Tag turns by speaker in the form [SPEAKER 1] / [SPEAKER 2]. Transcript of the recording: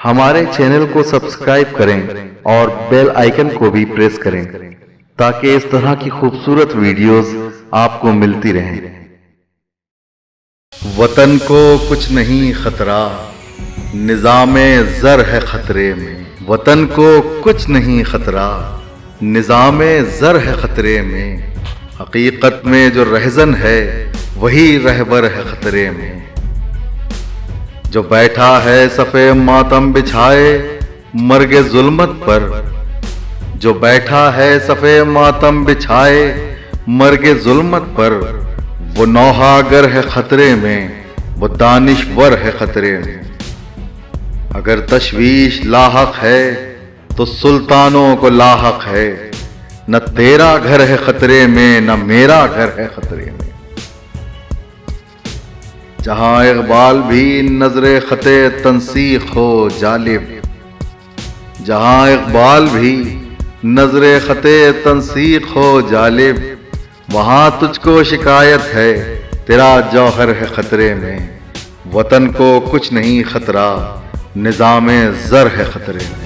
[SPEAKER 1] ہمارے چینل کو سبسکرائب کریں اور بیل آئیکن کو بھی پریس کریں تاکہ اس طرح کی خوبصورت ویڈیوز آپ کو ملتی رہیں۔ وطن کو کچھ نہیں خطرہ، نظام زر ہے خطرے میں۔ وطن کو کچھ نہیں خطرہ، نظام زر ہے خطرے میں۔ حقیقت میں جو رہزن ہے وہی رہبر ہے خطرے میں۔ جو بیٹھا ہے صفِ ماتم بچھائے مرگ ظلمت پر، جو بیٹھا ہے صفِ ماتم بچھائے مرگ ظلمت پر، وہ نوحہ گر ہے خطرے میں، وہ دانشور ہے خطرے میں۔ اگر تشویش لاحق ہے تو سلطانوں کو لاحق ہے، نہ تیرا گھر ہے خطرے میں نہ میرا گھر ہے خطرے میں۔ جہاں اقبال بھی نظر خط تنسیخ ہو جالب، جہاں اقبال بھی نظر خط تنسیخ ہو جالب، وہاں تجھ کو شکایت ہے تیرا جوہر ہے خطرے میں۔ وطن کو کچھ نہیں خطرہ، نظام زر ہے خطرے میں۔